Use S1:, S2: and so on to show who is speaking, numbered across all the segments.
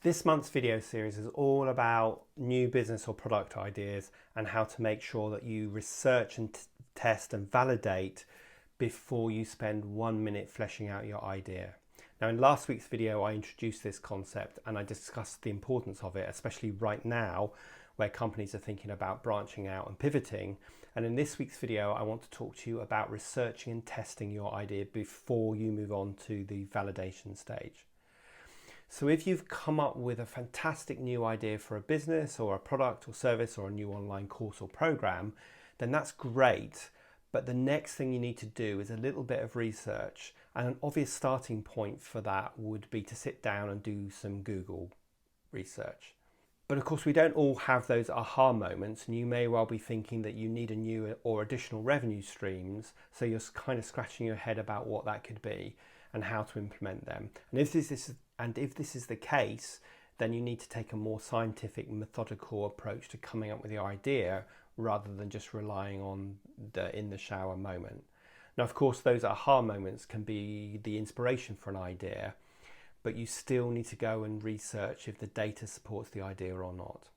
S1: This month's video series is all about new business or product ideas and how to make sure that you research and test and validate before you spend 1 minute fleshing out your idea. Now, in last week's video, I introduced this concept and I discussed the importance of it, especially right now where companies are thinking about branching out and pivoting. And in this week's video, I want to talk to you about researching and testing your idea before you move on to the validation stage. So if you've come up with a fantastic new idea for a business or a product or service or a new online course or program, then that's great. But the next thing you need to do is a little bit of research, and an obvious starting point for that would be to sit down and do some Google research. But of course, we don't all have those aha moments, and you may well be thinking that you need a new or additional revenue streams, so you're kind of scratching your head about what that could be and how to implement them. And if this is the case, then you need to take a more scientific, methodical approach to coming up with your idea rather than just relying on the in the shower moment. Now, of course, those aha moments can be the inspiration for an idea, but you still need to go and research if the data supports the idea or not.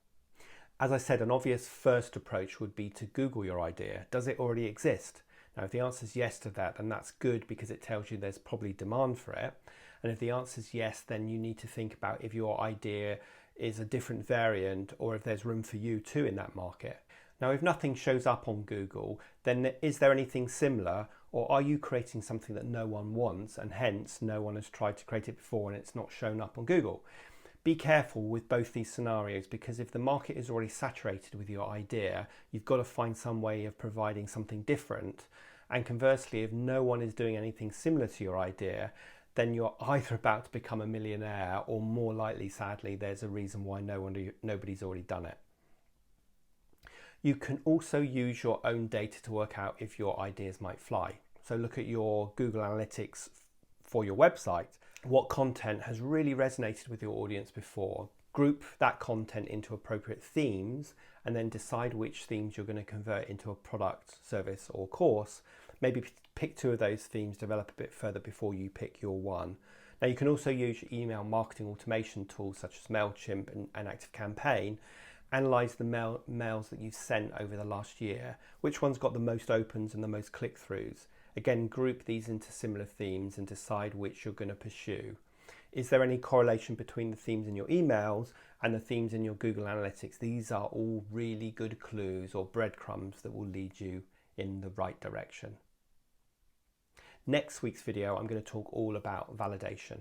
S1: As I said, an obvious first approach would be to Google your idea. Does it already exist? Now, if the answer is yes to that, then that's good because it tells you there's probably demand for it. And if the answer is yes, then you need to think about if your idea is a different variant or if there's room for you too in that market. Now, if nothing shows up on Google, then is there anything similar, or are you creating something that no one wants and hence no one has tried to create it before and it's not shown up on Google? Be careful with both these scenarios, because if the market is already saturated with your idea, you've got to find some way of providing something different. And conversely, if no one is doing anything similar to your idea, then you're either about to become a millionaire, or more likely, sadly, there's a reason why nobody's already done it. You can also use your own data to work out if your ideas might fly. So look at your Google Analytics for your website. What content has really resonated with your audience before? Group that content into appropriate themes and then decide which themes you're going to convert into a product, service or course. Maybe pick two of those themes, develop a bit further before you pick your one. Now, you can also use your email marketing automation tools such as MailChimp and ActiveCampaign. Analyze the mails that you've sent over the last year. Which one's got the most opens and the most click-throughs? Again, group these into similar themes and decide which you're going to pursue. Is there any correlation between the themes in your emails and the themes in your Google Analytics? These are all really good clues or breadcrumbs that will lead you in the right direction. Next week's video, I'm going to talk all about validation.